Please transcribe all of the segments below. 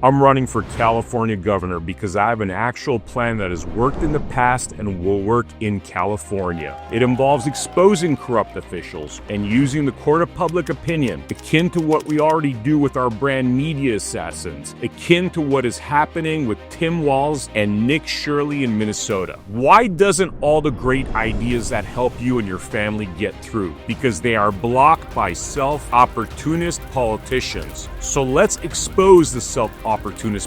I'm running for California governor because I have an actual plan that has worked in the past and will work in California. It involves exposing corrupt officials and using the court of public opinion, akin to what we already do with our brand media assassins, akin to what is happening with Tim Walz and Nick Shirley in Minnesota. Why doesn't all the great ideas that help you and your family get through? Because they are blocked by self-opportunist politicians. So let's expose the self-opportunist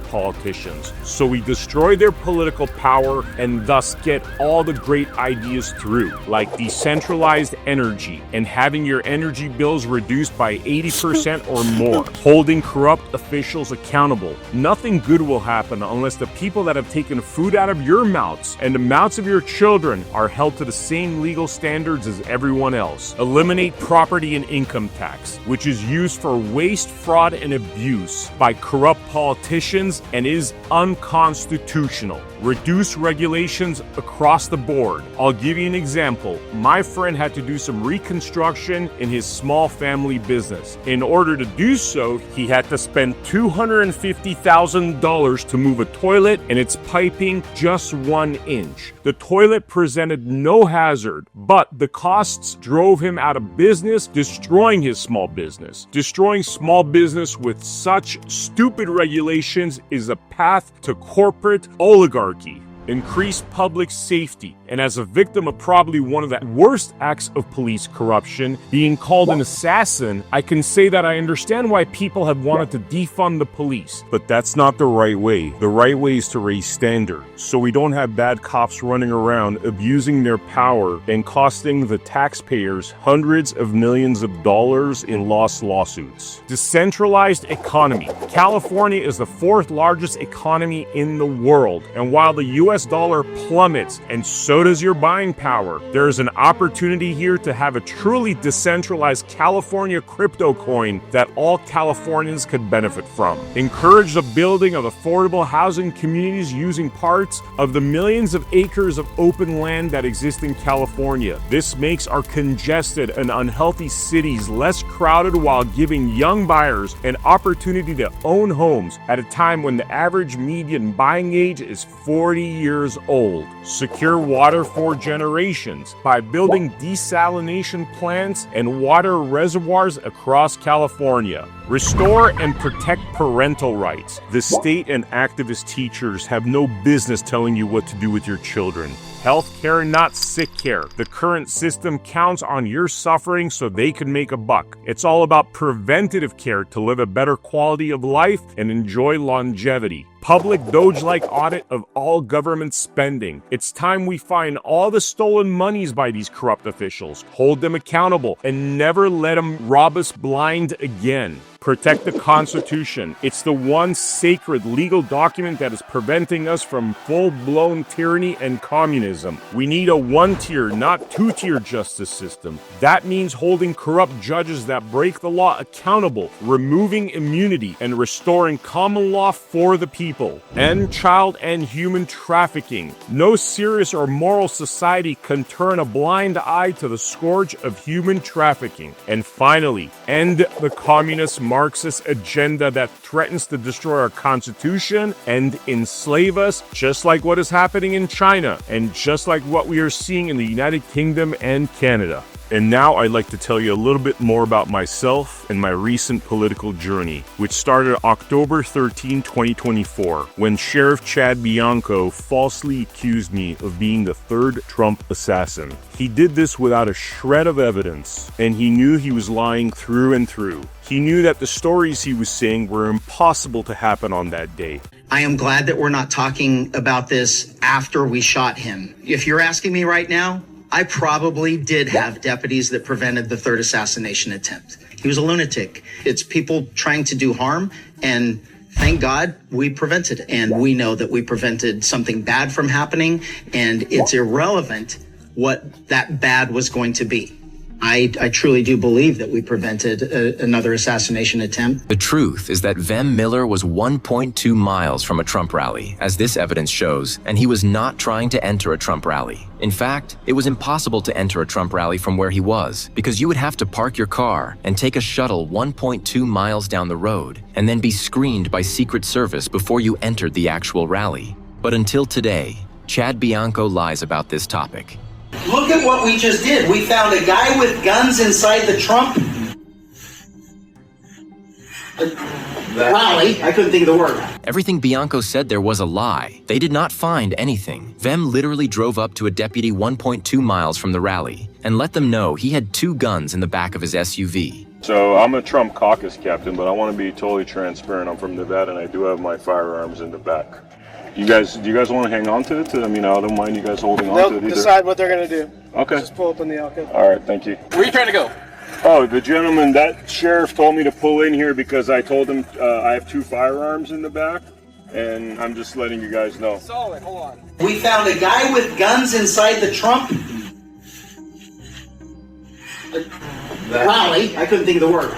politicians so we destroy their political power and thus get all the great ideas through, like decentralized energy and having your energy bills reduced by 80% or more, holding corrupt officials accountable. Nothing good will happen unless the people that have taken food out of your mouths and the mouths of your children are held to the same legal standards as everyone else. Eliminate property and income tax, which is used for waste, fraud, and abuse by corrupt politicians and is unconstitutional. Reduce regulations across the board. I'll give you an example. My friend had to do some reconstruction in his small family business. In order to do so, he had to spend $250,000 to move a toilet and its piping just 1 inch. The toilet presented no hazard, but the costs drove him out of business, destroying his small business. Destroying small business with such stupid regulations is a path to corporate oligarchy. Increase public safety. And as a victim of probably one of the worst acts of police corruption, being called an assassin, I can say that I understand why people have wanted to defund the police. But that's not the right way. The right way is to raise standards, so we don't have bad cops running around abusing their power and costing the taxpayers hundreds of millions of dollars in lost lawsuits. Decentralized economy. California is the 4th largest economy in the world, and while the US dollar plummets and so does your buying power, there is an opportunity here to have a truly decentralized California crypto coin that all Californians could benefit from. Encourage the building of affordable housing communities using parts of the millions of acres of open land that exist in California. This makes our congested and unhealthy cities less crowded while giving young buyers an opportunity to own homes at a time when the average median buying age is 40 years old. Secure water for generations by building desalination plants and water reservoirs across California. Restore and protect parental rights. The state and activist teachers have no business telling you what to do with your children. Healthcare, not sick care. The current system counts on your suffering so they can make a buck. It's all about preventative care to live a better quality of life and enjoy longevity. Public Doge-like audit of all government spending. It's time we find all the stolen monies by these corrupt officials, hold them accountable, and never let them rob us blind again. Protect the Constitution. It's the one sacred legal document that is preventing us from full-blown tyranny and communism. We need a one-tier, not two-tier justice system. That means holding corrupt judges that break the law accountable, removing immunity, and restoring common law for the people. End child and human trafficking. No serious or moral society can turn a blind eye to the scourge of human trafficking. And finally, end the communist Marxist agenda that threatens to destroy our Constitution and enslave us, just like what is happening in China and just like what we are seeing in the United Kingdom and Canada. And now I'd like to tell you a little bit more about myself and my recent political journey, which started October 13, 2024, when Sheriff Chad Bianco falsely accused me of being the 3rd Trump assassin. He did this without a shred of evidence, and he knew he was lying through and through. He knew that the stories he was saying were impossible to happen on that day. I am glad that we're not talking about this after we shot him. If you're asking me right now, I probably did have deputies that prevented the 3rd assassination attempt. He was a lunatic. It's people trying to do harm, and thank God we prevented it. And we know that we prevented something bad from happening, and it's irrelevant what that bad was going to be. I truly do believe that we prevented another assassination attempt. The truth is that Vem Miller was 1.2 miles from a Trump rally, as this evidence shows, and he was not trying to enter a Trump rally. In fact, it was impossible to enter a Trump rally from where he was, because you would have to park your car and take a shuttle 1.2 miles down the road, and then be screened by Secret Service before you entered the actual rally. But until today, Chad Bianco lies about this topic. Look at what we just did. We found a guy with guns inside the Trump rally. I couldn't think of the word. Everything Bianco said there was a lie. They did not find anything. Vem literally drove up to a deputy 1.2 miles from the rally and let them know he had 2 guns in the back of his SUV. So I'm a Trump caucus captain, but I want to be totally transparent. I'm from Nevada, and I do have my firearms in the back. Do you guys want to hang on to it? I mean, I don't mind you guys holding on to it either. They'll decide what they're going to do. Okay. Just pull up in the Alcove. All right, thank you. Where are you trying to go? Oh, the gentleman, that sheriff told me to pull in here because I told him I have 2 firearms in the back, and I'm just letting you guys know. Solid, hold on. We found a guy with guns inside the Trump rally. I couldn't think of the word.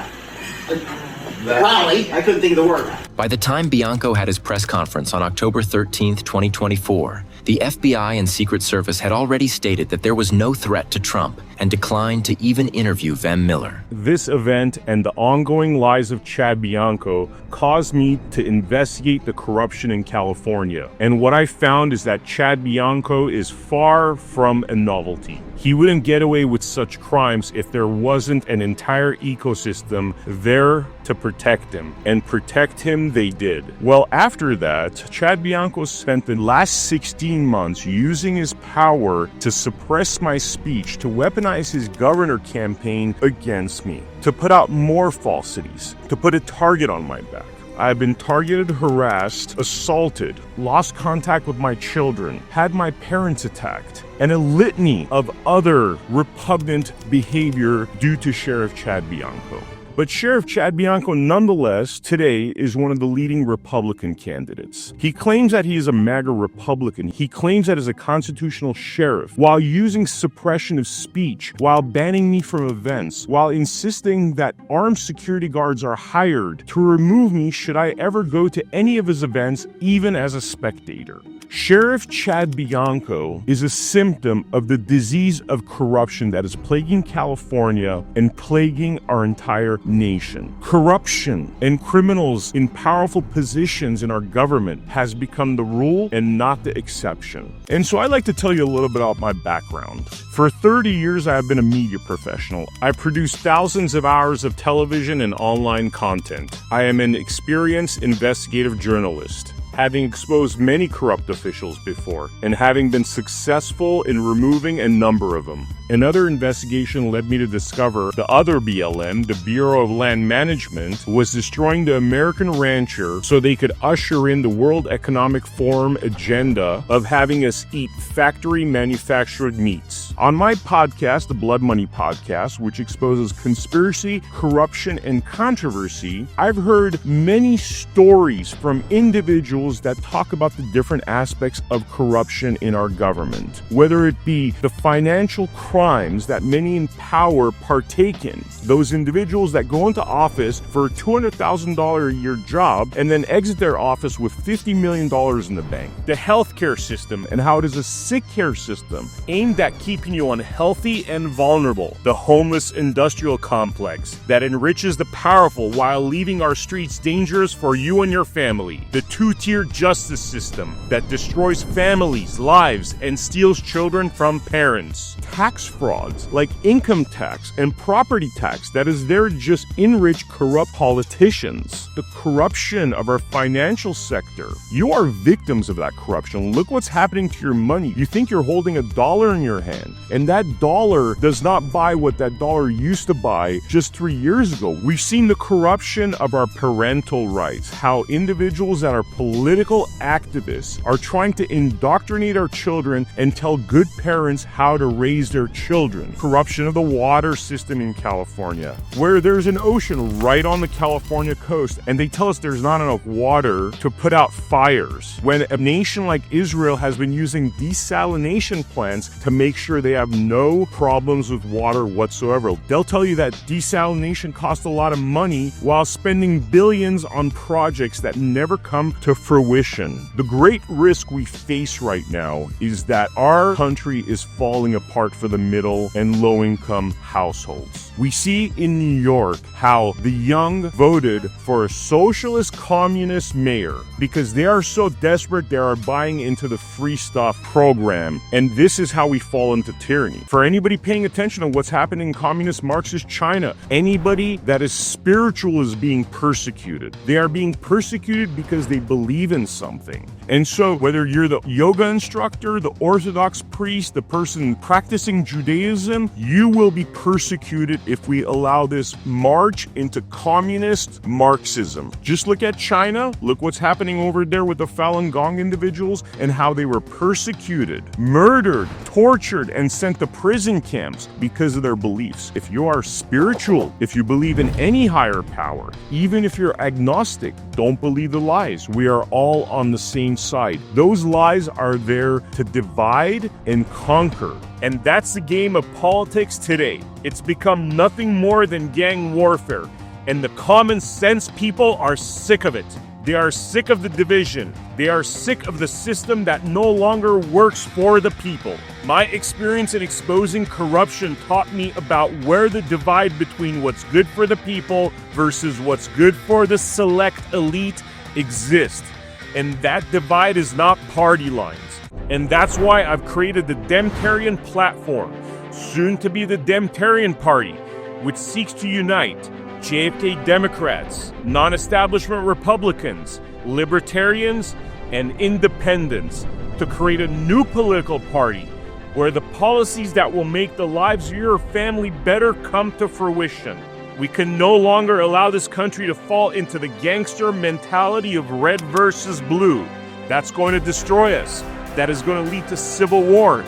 Rally. I couldn't think of the word. By the time Bianco had his press conference on October 13, 2024, the FBI and Secret Service had already stated that there was no threat to Trump and declined to even interview Vem Miller. This event and the ongoing lies of Chad Bianco caused me to investigate the corruption in California. And what I found is that Chad Bianco is far from a novelty. He wouldn't get away with such crimes if there wasn't an entire ecosystem there to protect him. And protect him they did. Well, after that, Chad Bianco spent the last 16 months using his power to suppress my speech, to weaponize his governor campaign against me, to put out more falsities, to put a target on my back. I've been targeted, harassed, assaulted, lost contact with my children, had my parents attacked, and a litany of other repugnant behavior due to Sheriff Chad Bianco. But Sheriff Chad Bianco, nonetheless, today is one of the leading Republican candidates. He claims that he is a MAGA Republican. He claims that as a constitutional sheriff, while using suppression of speech, while banning me from events, while insisting that armed security guards are hired to remove me should I ever go to any of his events, even as a spectator. Sheriff Chad Bianco is a symptom of the disease of corruption that is plaguing California and plaguing our entire nation. Corruption and criminals in powerful positions in our government has become the rule and not the exception. And so I'd like to tell you a little bit about my background. For 30 years, I have been a media professional. I produce thousands of hours of television and online content. I am an experienced investigative journalist, having exposed many corrupt officials before, and having been successful in removing a number of them. Another investigation led me to discover the other BLM, the Bureau of Land Management, was destroying the American rancher so they could usher in the World Economic Forum agenda of having us eat factory manufactured meats. On my podcast, the Blood Money Podcast, which exposes conspiracy, corruption, and controversy, I've heard many stories from individuals that talk about the different aspects of corruption in our government, whether it be the financial crimes that many in power partake in, those individuals that go into office for a $200,000 a year job and then exit their office with $50 million in the bank, the healthcare system and how it is a sick care system aimed at keeping you unhealthy and vulnerable, the homeless industrial complex that enriches the powerful while leaving our streets dangerous for you and your family, the two-tier justice system that destroys families, lives, and steals children from parents, tax frauds like income tax and property tax that is there to just enrich corrupt politicians, the corruption of our financial sector. You are victims of that corruption. Look what's happening to your money. You think you're holding a dollar in your hand, and that dollar does not buy what that dollar used to buy just 3 years ago. We've seen the corruption of our parental rights, how individuals that are political activists are trying to indoctrinate our children and tell good parents how to raise their children. Corruption of the water system in California, where there's an ocean right on the California coast, and they tell us there's not enough water to put out fires, when a nation like Israel has been using desalination plants to make sure they have no problems with water whatsoever. They'll tell you that desalination costs a lot of money while spending billions on projects that never come to fruition. The great risk we face right now is that our country is falling apart for the middle and low-income households. We see in New York how the young voted for a socialist communist mayor because they are so desperate they are buying into the free stuff program, and this is how we fall into tyranny. For anybody paying attention to what's happening in communist Marxist China, anybody that is spiritual is being persecuted. They are being persecuted because they believe in something. And so whether you're the yoga instructor, the Orthodox priest, the person practicing Judaism, you will be persecuted if we allow this march into communist Marxism. Just look at China. Look what's happening over there with the Falun Gong individuals and how they were persecuted, murdered, tortured, and sent to prison camps because of their beliefs. If you are spiritual, if you believe in any higher power, even if you're agnostic, don't believe the lies. We are all on the same side. Those lies are there to divide and conquer. And that's the game of politics today. It's become nothing more than gang warfare. And the common sense people are sick of it. They are sick of the division. They are sick of the system that no longer works for the people. My experience in exposing corruption taught me about where the divide between what's good for the people versus what's good for the select elite exists. And that divide is not party lines. And that's why I've created the Demtarian platform, soon to be the Demtarian Party, which seeks to unite JFK Democrats, non-establishment Republicans, libertarians, and independents to create a new political party where the policies that will make the lives of your family better come to fruition. We can no longer allow this country to fall into the gangster mentality of red versus blue. That's going to destroy us. That is going to lead to civil war.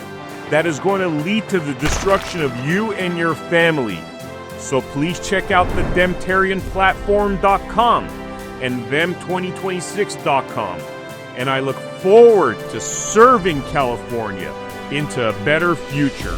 That is going to lead to the destruction of you and your family. So please check out the DemtarianPlatform.com and them2026.com. And I look forward to serving California into a better future.